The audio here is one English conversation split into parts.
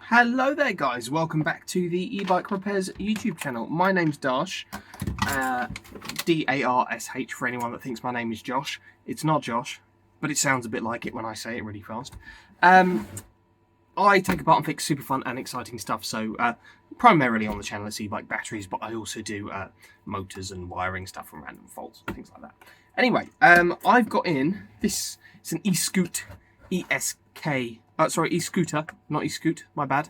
Hello there guys, welcome back to the e-bike repairs YouTube channel. My name's Darsh, D-A-R-S-H for anyone that thinks my name is Josh. It's not Josh, but it sounds a bit like it when I say it really fast. I take apart and fix super fun and exciting stuff, so primarily on the channel it's e-bike batteries, but I also do motors and wiring stuff from random faults and things like that. Anyway, I've got in this, it's an Eskuta, Eskuta, not Escoot, my bad.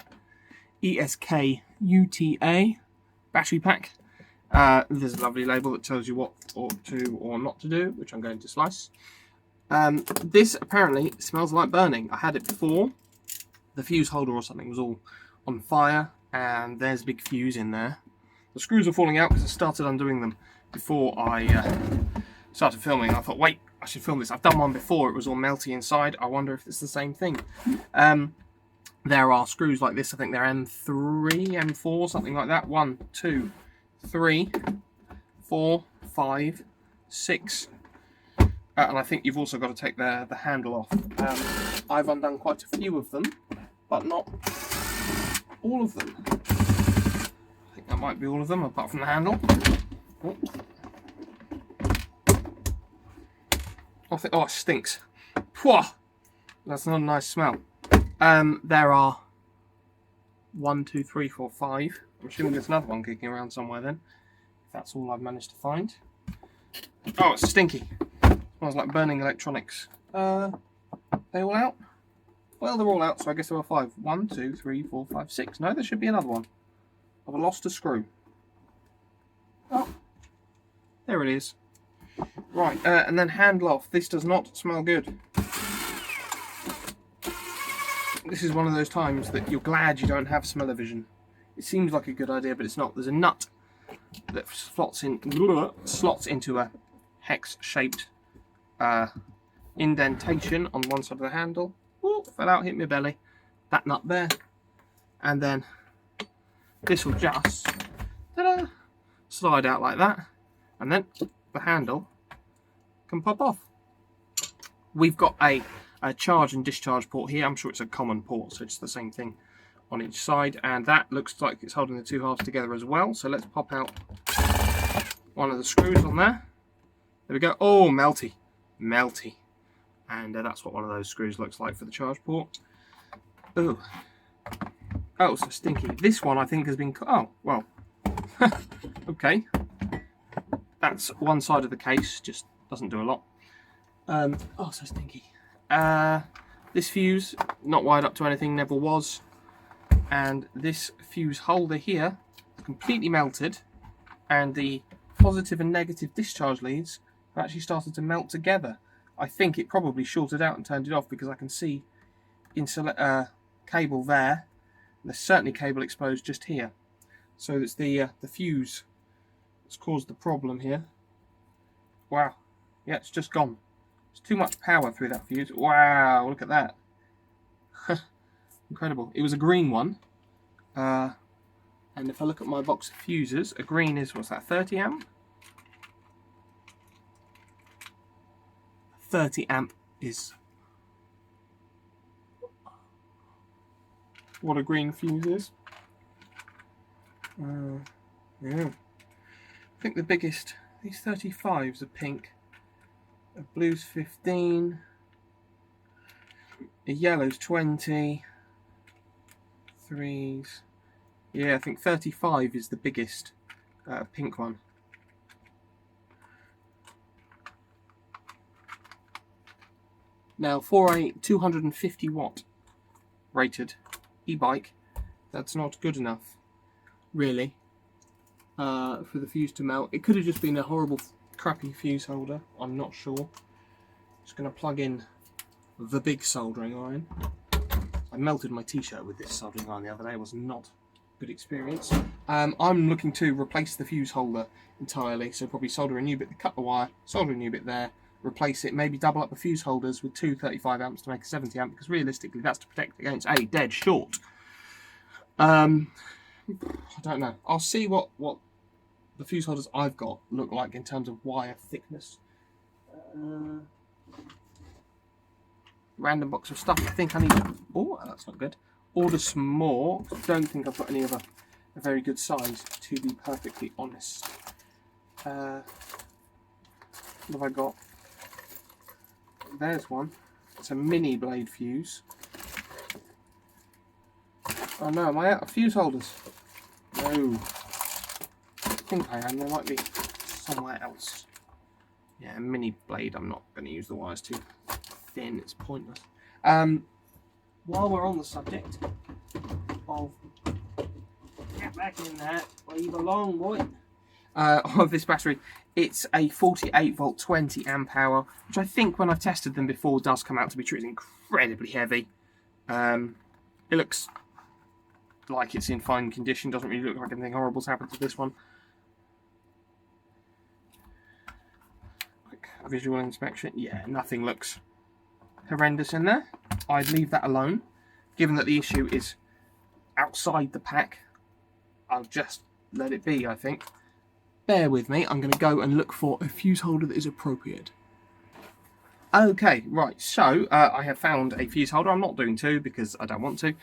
ESKUTA battery pack. There's a lovely label that tells you what ought to or not to do, which I'm going to slice. This apparently smells like burning. I had it before. The fuse holder or something was all on fire, and there's a big fuse in there. The screws are falling out because I started undoing them before I started filming. I thought, wait, I should film this. I've done one before, it was all melty inside. I wonder if it's the same thing. There are screws like this, I think they're M3, M4, something like that. 1, 2, 3, 4, 5, 6. And I think you've also got to take the handle off. I've undone quite a few of them, but not all of them. I think that might be all of them, apart from the handle. Oh, it stinks. Pwah! That's not a nice smell. There are 1, 2, 3, 4, 5. I'm assuming there's another one kicking around somewhere then. If that's all I've managed to find. Oh, it's stinky. Smells like burning electronics. They all out? Well, they're all out, so I guess there were 5. 1, 2, 3, 4, 5, 6. No, there should be another one. I've lost a screw. Oh, there it is. Right, and then handle off. This does not smell good. This is one of those times that you're glad you don't have smell-o-vision. It seems like a good idea, but it's not. There's a nut that slots into a hex-shaped indentation on one side of the handle. Ooh, fell out, hit my belly. That nut there. And then this will just slide out like that. And then the handle can pop off. We've got a charge and discharge port here. I'm sure it's a common port, so it's the same thing on each side. And that looks like it's holding the two halves together as well. So let's pop out one of the screws on there. There we go. Oh, melty. Melty. And that's what one of those screws looks like for the charge port. Oh. Oh, so stinky. This one I think has been... Oh, well. Okay. That's one side of the case. Just doesn't do a lot. Oh, so stinky. This fuse, not wired up to anything, never was. And this fuse holder here, completely melted. And the positive and negative discharge leads have actually started to melt together. I think it probably shorted out and turned it off because I can see cable there. There's certainly cable exposed just here. So it's the fuse that's caused the problem here. Wow. Yeah, it's just gone. There's too much power through that fuse. Wow, look at that. Incredible. It was a green one. And if I look at my box of fuses, a green is, what's that, 30 amp? 30 amp is what a green fuse is. Yeah. I think the biggest, these 35s are pink. A blue's 15. A yellow's 20. Threes. Yeah, I think 35 is the biggest pink one. Now, for a 250 watt rated e-bike, that's not good enough, really, for the fuse to melt. It could have just been a horrible, crappy fuse holder. I'm not sure. Just going to plug in the big soldering iron. I melted my t-shirt with this soldering iron the other day. It was not a good experience. I'm looking to replace the fuse holder entirely, so probably solder a new bit to cut the wire, solder a new bit there, replace it, maybe double up the fuse holders with two 35 amps to make a 70 amp, because realistically that's to protect against a dead short. I don't know. I'll see what the fuse holders I've got look like in terms of wire thickness. Random box of stuff. I think I need... Oh, that's not good. order some more. I don't think I've got any of a very good size, to be perfectly honest. What have I got? There's one. It's a mini blade fuse. Oh no, am I out of fuse holders? No. I think I am. There might be somewhere else. Yeah, a mini blade. I'm not going to use the wires too thin. It's pointless. While we're on the subject of... Get back in there where you belong, boy. Of this battery, it's a 48 volt 20 amp hour, which I think when I've tested them before does come out to be true. It's incredibly heavy. It looks like it's in fine condition. Doesn't really look like anything horrible's happened to this one. Quick visual inspection. Yeah, nothing looks horrendous in there. I'd leave that alone. Given that the issue is outside the pack, I'll just let it be, I think. Bear with me, I'm going to go and look for a fuse holder that is appropriate. Okay, right, so I have found a fuse holder. I'm not doing two because I don't want to.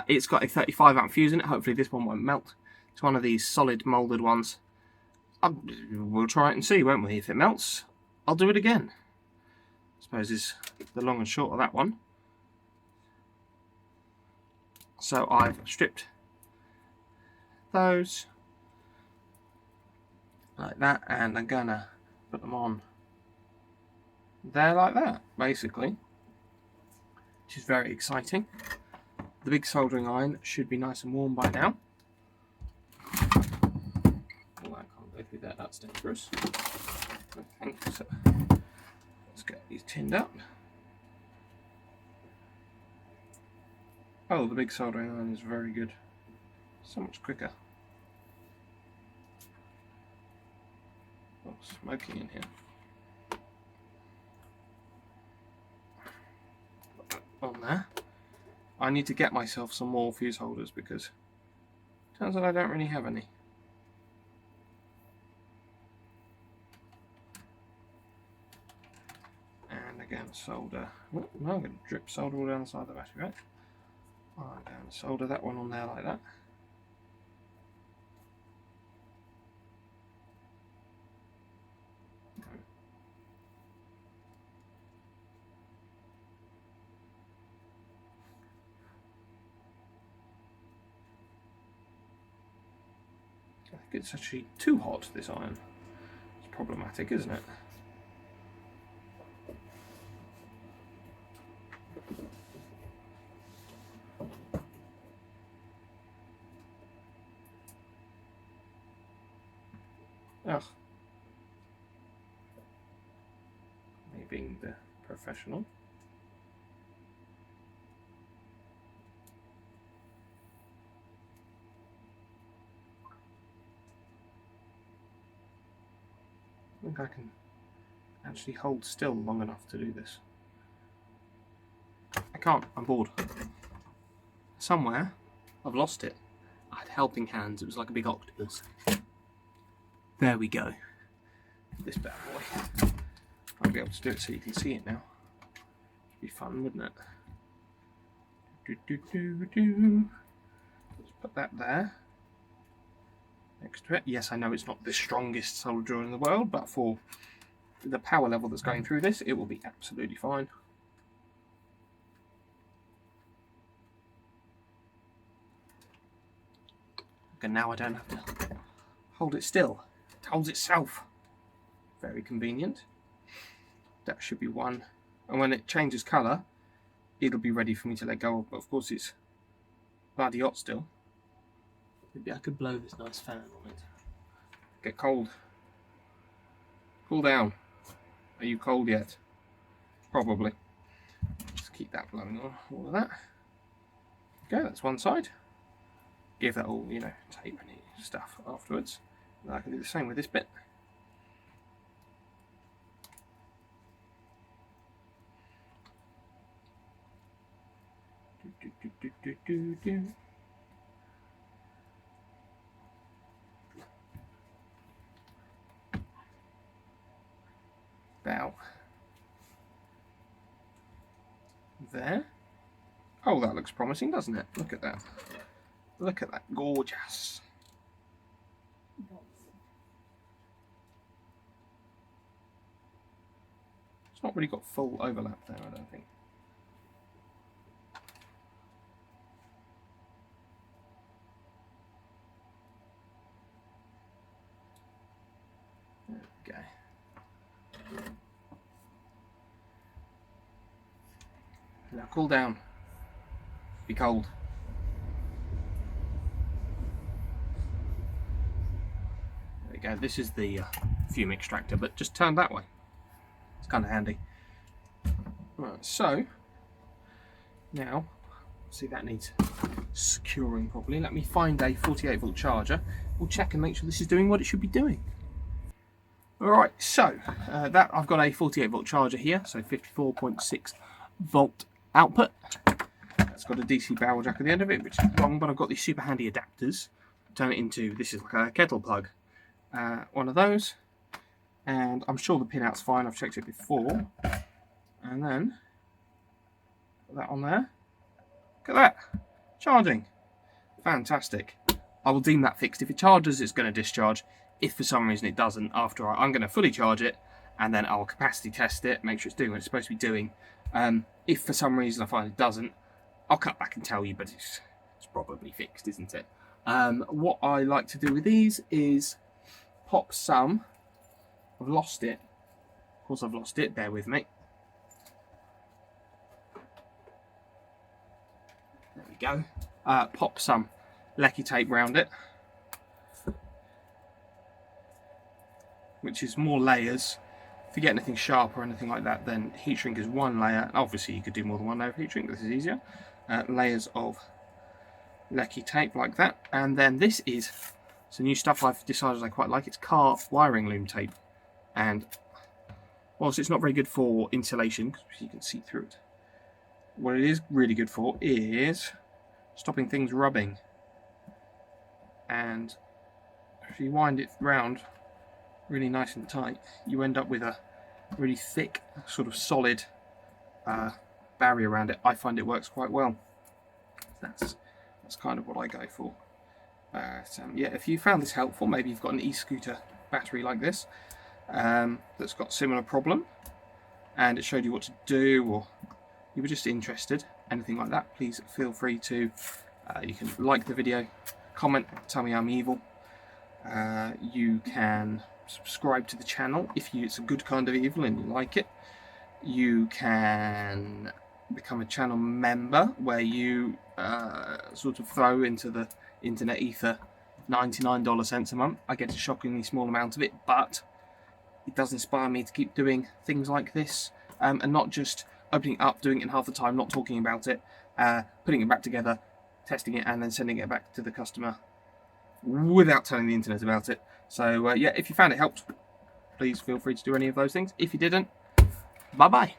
It's got a 35 amp fuse in it. Hopefully this one won't melt. It's one of these solid moulded ones. We'll try it and see, won't we? If it melts, I'll do it again. I suppose is the long and short of that one. So I've stripped those like that, and I'm gonna put them on there like that, basically, which is very exciting. The big soldering iron should be nice and warm by now. Oh, I can't go through that, that's dangerous. Okay, so let's get these tinned up. Oh, the big soldering iron is very good. So much quicker. Oh, smoking in here. Put that on there. I need to get myself some more fuse holders because it turns out I don't really have any. And again, solder. Oh, no, I'm going to drip solder all down the side of the battery, right? I'm going to solder that one on there like that. I think it's actually too hot, this iron. It's problematic, isn't it? Ugh. Me being the professional. I think I can actually hold still long enough to do this. I can't, I'm bored. Somewhere, I've lost it. I had helping hands, it was like a big octopus. There we go. This bad boy. I'll be able to do it so you can see it now. It'd be fun, wouldn't it? Let's put that there. Next to it. Yes, I know it's not the strongest solder drill in the world, but for the power level that's going through this, it will be absolutely fine. And now I don't have to hold it still. It holds itself. Very convenient. That should be one. And when it changes colour, it'll be ready for me to let go of. But of course it's bloody hot still. Maybe I could blow this nice fan on it. Get cold. Cool down. Are you cold yet? Probably. Just keep that blowing on. All of that. Okay, that's one side. Give that all, you know, tape and stuff afterwards. And I can do the same with this bit. About there. Oh, that looks promising, doesn't it? Look at that. Look at that. Gorgeous. It's not really got full overlap there, I don't think. There we go. Now cool down. Be cold. There we go. This is the fume extractor, but just turned that way. It's kind of handy. Right, so now, see, that needs securing properly. Let me find a 48-volt charger. We'll check and make sure this is doing what it should be doing. Alright, so that I've got a 48-volt charger here, so 54.6 volt output. It's got a DC barrel jack at the end of it, which is long, but I've got these super handy adapters. Turn it into, this is like a kettle plug. One of those, and I'm sure the pin out's fine, I've checked it before. And then put that on there. Look at that, charging. Fantastic. I will deem that fixed. If it charges, it's going to discharge. If for some reason it doesn't, I'm going to fully charge it, and then I'll capacity test it, make sure it's doing what it's supposed to be doing. If for some reason I find it doesn't, I'll cut back and tell you, but it's probably fixed, isn't it? What I like to do with these is pop some. I've lost it. Of course I've lost it, bear with me. There we go. Pop some lecky tape around it, which is more layers. If you get anything sharp or anything like that, then heat shrink is one layer. Obviously you could do more than one layer of heat shrink, this is easier. Layers of lecky tape like that, and then this is some new stuff I've decided I quite like. It's car wiring loom tape, and whilst it's not very good for insulation because you can see through it, what it is really good for is stopping things rubbing. And if you wind it round really nice and tight, you end up with a really thick, sort of solid barrier around it. I find it works quite well. That's kind of what I go for. Yeah, if you found this helpful, maybe you've got an Eskuta battery like this that's got a similar problem, and it showed you what to do, or you were just interested, anything like that, please feel free to, you can like the video, comment, tell me I'm evil. You can subscribe to the channel if it's a good kind of evil and you like it. You can become a channel member, where you sort of throw into the internet ether 99 cents a month. I get a shockingly small amount of it, but it does inspire me to keep doing things like this, and not just opening it up, doing it in half the time, not talking about it, putting it back together, testing it, and then sending it back to the customer without telling the internet about it. So yeah, if you found it helped, please feel free to do any of those things. If you didn't, bye bye.